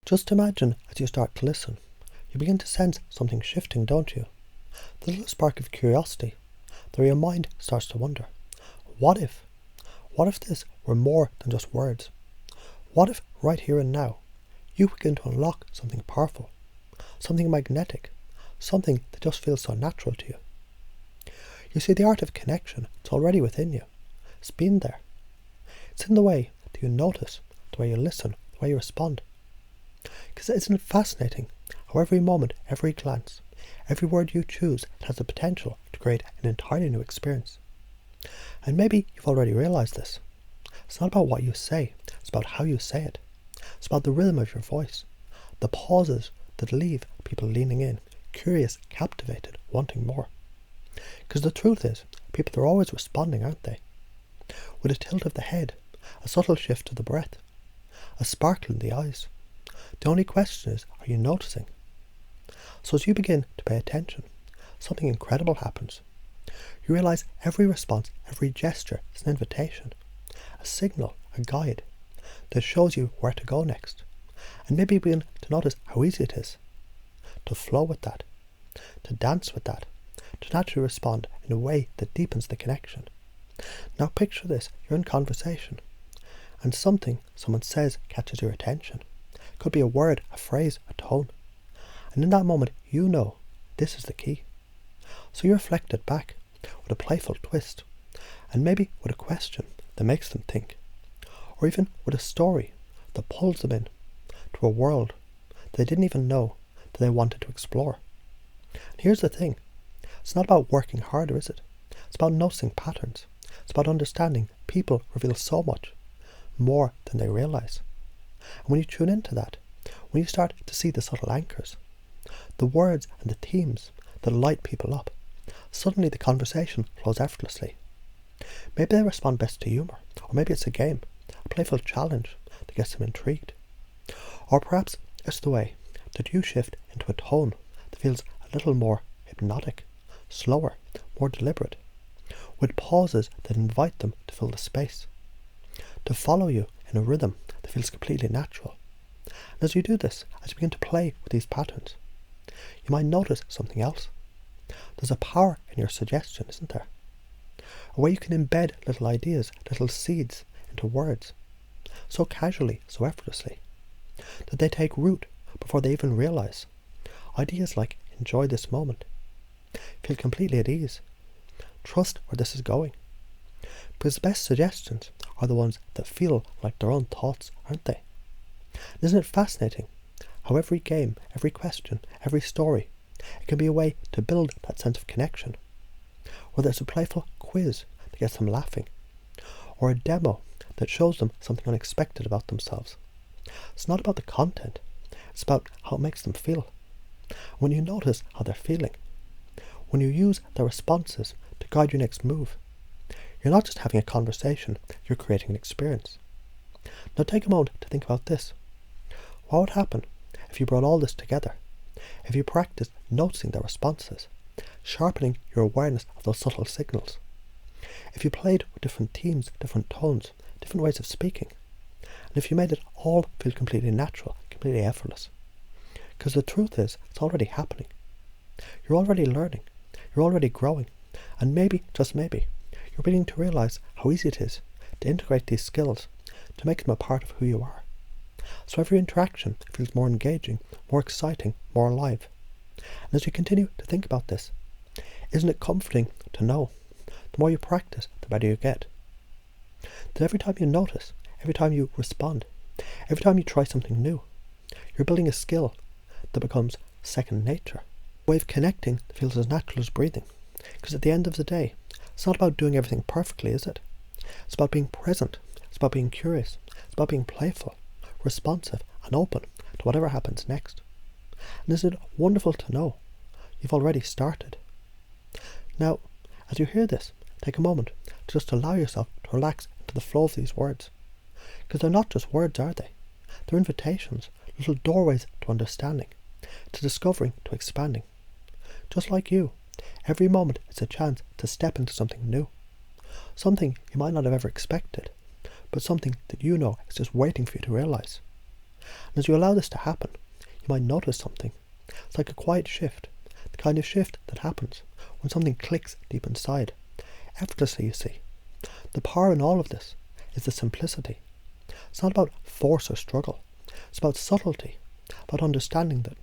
Just imagine as you start to listen, you begin to sense something shifting, don't you? The little spark of curiosity, where your mind starts to wonder, what if? What if this were more than just words? What if right here and now, you begin to unlock something powerful, something magnetic, something that just feels so natural to you? You see, the art of connection, it's already within you. It's been there. It's in the way that you notice, the way you listen, the way you respond. Because isn't it fascinating how every moment, every glance, every word you choose has the potential to create an entirely new experience? And maybe you've already realized this. It's not about what you say, it's about how you say it. It's about the rhythm of your voice, the pauses that leave people leaning in, curious, captivated, wanting more. Because the truth is, people are always responding, aren't they? With a tilt of the head, a subtle shift of the breath, a sparkle in the eyes. The only question is, are you noticing? So as you begin to pay attention, something incredible happens. You realize every response, every gesture is an invitation, a signal, a guide that shows you where to go next. And maybe you begin to notice how easy it is to flow with that, to dance with that, to naturally respond in a way that deepens the connection. Now picture this, you're in conversation, and something someone says catches your attention. It could be a word, a phrase, a tone. And in that moment, you know this is the key. So you reflect it back with a playful twist, and maybe with a question that makes them think, or even with a story that pulls them in to a world they didn't even know that they wanted to explore. And here's the thing, it's not about working harder, is it? It's about noticing patterns. It's about understanding people reveal so much more than they realize. And when you tune into that, when you start to see the subtle anchors, the words and the themes that light people up, suddenly the conversation flows effortlessly. Maybe they respond best to humour, or maybe it's a game, a playful challenge that gets them intrigued. Or perhaps it's the way that you shift into a tone that feels a little more hypnotic, slower, more deliberate, with pauses that invite them to fill the space, to follow you in a rhythm that feels completely natural. And as you do this, as you begin to play with these patterns, you might notice something else. There's a power in your suggestion, isn't there? A way you can embed little ideas, little seeds into words, so casually, so effortlessly, that they take root before they even realize. Ideas like, enjoy this moment, feel completely at ease, trust where this is going. Because the best suggestions are the ones that feel like their own thoughts, aren't they? And isn't it fascinating how every game, every question, every story, it can be a way to build that sense of connection. Whether it's a playful quiz that gets them laughing, or a demo that shows them something unexpected about themselves. It's not about the content, it's about how it makes them feel. When you notice how they're feeling, when you use their responses to guide your next move, you're not just having a conversation, you're creating an experience. Now take a moment to think about this. What would happen if you brought all this together? If you practiced noticing their responses, sharpening your awareness of those subtle signals. If you played with different themes, different tones, different ways of speaking. And if you made it all feel completely natural, completely effortless. Because the truth is, it's already happening. You're already learning. You're already growing. And maybe, just maybe, you're beginning to realize how easy it is to integrate these skills, to make them a part of who you are. So every interaction feels more engaging, more exciting, more alive. And as you continue to think about this, isn't it comforting to know the more you practice, the better you get? That every time you notice, every time you respond, every time you try something new, you're building a skill that becomes second nature. A way of connecting that feels as natural as breathing. Because at the end of the day, it's not about doing everything perfectly, is it? It's about being present. It's about being curious. It's about being playful, responsive, and open to whatever happens next. And isn't it wonderful to know you've already started? Now, as you hear this, take a moment to just allow yourself to relax into the flow of these words. Because they're not just words, are they? They're invitations, little doorways to understanding, to discovering, to expanding. Just like you, every moment is a chance to step into something new. Something you might not have ever expected, but something that you know is just waiting for you to realize. And as you allow this to happen, you might notice something. It's like a quiet shift, the kind of shift that happens when something clicks deep inside. Effortlessly, you see. The power in all of this is the simplicity. It's not about force or struggle. It's about subtlety, about understanding that,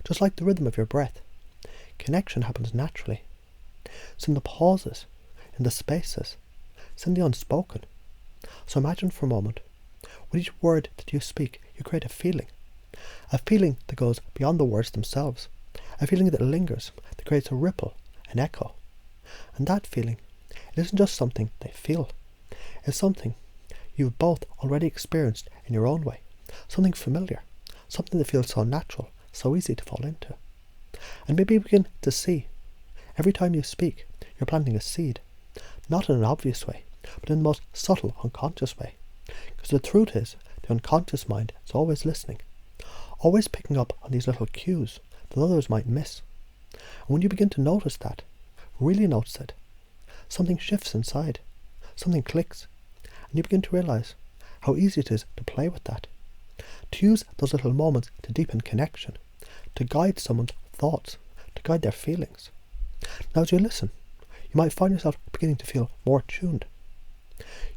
just like the rhythm of your breath, connection happens naturally. It's in the pauses, in the spaces, it's in the unspoken. So imagine for a moment, with each word that you speak, you create a feeling that goes beyond the words themselves, a feeling that lingers, that creates a ripple, an echo. And that feeling, it isn't just something they feel, it's something you've both already experienced in your own way, something familiar, something that feels so natural, so easy to fall into. And maybe you begin to see, every time you speak, you're planting a seed, not in an obvious way, but in the most subtle, unconscious way. Because the truth is, the unconscious mind is always listening, always picking up on these little cues that others might miss. And when you begin to notice that, really notice it, something shifts inside, something clicks, and you begin to realize how easy it is to play with that, to use those little moments to deepen connection, to guide someone's thoughts, to guide their feelings. Now as you listen, you might find yourself beginning to feel more tuned.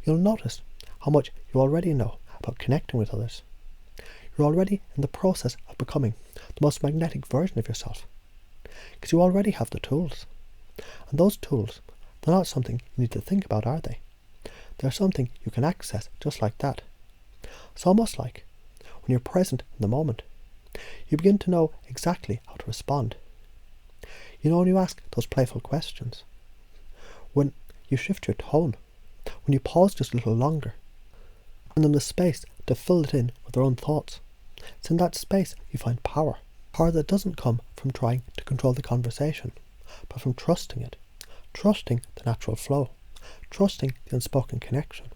You'll notice how much you already know about connecting with others. You're already in the process of becoming the most magnetic version of yourself, because you already have the tools. And those tools, they're not something you need to think about, are they? They're something you can access just like that. It's almost like when you're present in the moment, you begin to know exactly how to respond. You know when you ask those playful questions, when you shift your tone, when you pause just a little longer, and them the space to fill it in with their own thoughts. It's in that space you find power. Power that doesn't come from trying to control the conversation, but from trusting it, trusting the natural flow, trusting the unspoken connection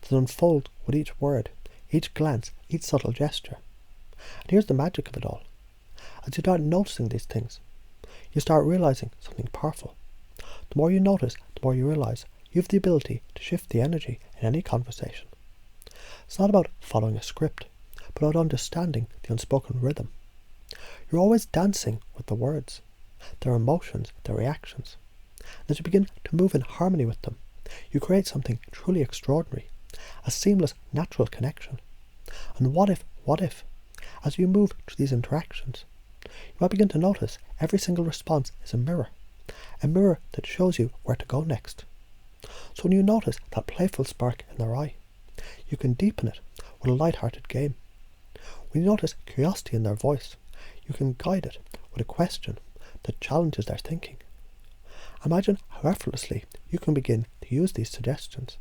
that unfolds with each word, each glance, each subtle gesture. And here's the magic of it all. As you start noticing these things, you start realizing something powerful. The more you notice, the more you realize you have the ability to shift the energy in any conversation. It's not about following a script, but about understanding the unspoken rhythm. You're always dancing with the words, their emotions, their reactions. And as you begin to move in harmony with them, you create something truly extraordinary, a seamless, natural connection. And what if, as you move through these interactions, you might begin to notice every single response is a mirror that shows you where to go next. So when you notice that playful spark in their eye, you can deepen it with a light-hearted game. When you notice curiosity in their voice, you can guide it with a question that challenges their thinking. Imagine how effortlessly you can begin to use these suggestions,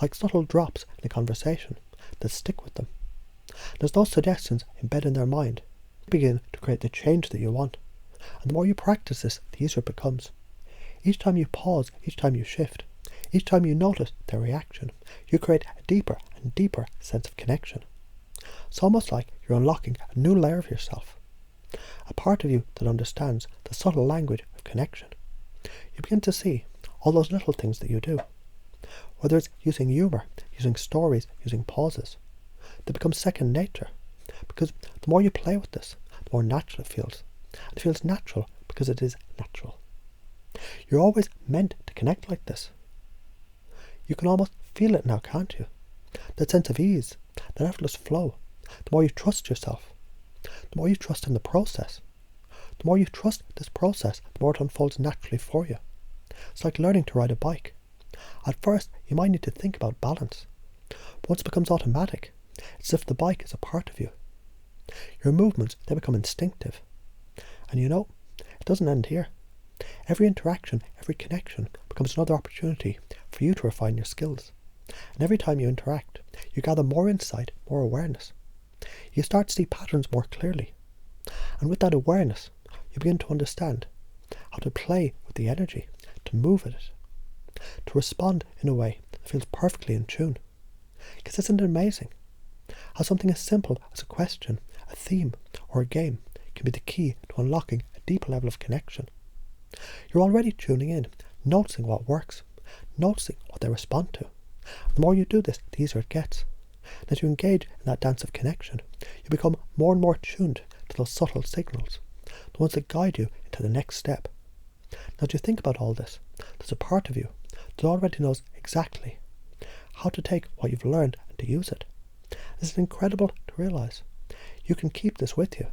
like subtle drops in a conversation that stick with them. And as those suggestions embed in their mind, you begin to create the change that you want. And the more you practice this, the easier it becomes. Each time you pause, each time you shift, each time you notice their reaction, you create a deeper and deeper sense of connection. It's almost like you're unlocking a new layer of yourself, a part of you that understands the subtle language of connection. You begin to see all those little things that you do, whether it's using humour, using stories, using pauses. They become second nature, because the more you play with this, the more natural it feels. It feels natural because it is natural. You're always meant to connect like this. You can almost feel it now, can't you? That sense of ease, that effortless flow. The more you trust yourself, the more you trust in the process. The more you trust this process, the more it unfolds naturally for you. It's like learning to ride a bike. At first, you might need to think about balance. But once it becomes automatic, it's as if the bike is a part of you. Your movements, they become instinctive. And you know, it doesn't end here. Every interaction, every connection becomes another opportunity for you to refine your skills. And every time you interact, you gather more insight, more awareness. You start to see patterns more clearly. And with that awareness, you begin to understand how to play with the energy, to move with it, to respond in a way that feels perfectly in tune. Because isn't it amazing how something as simple as a question, a theme, or a game can be the key to unlocking a deeper level of connection? You're already tuning in, noticing what works, noticing what they respond to. The more you do this, the easier it gets. As you engage in that dance of connection, you become more and more tuned to those subtle signals, the ones that guide you into the next step. Now, as you think about all this, there's a part of you that already knows exactly how to take what you've learned and to use it. This is incredible to realise. You can keep this with you,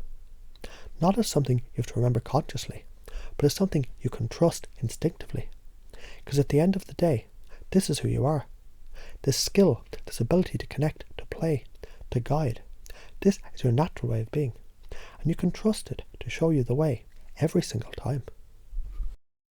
not as something you have to remember consciously, but as something you can trust instinctively. Because at the end of the day, this is who you are. This skill, this ability to connect, to play, to guide, this is your natural way of being. And you can trust it to show you the way every single time.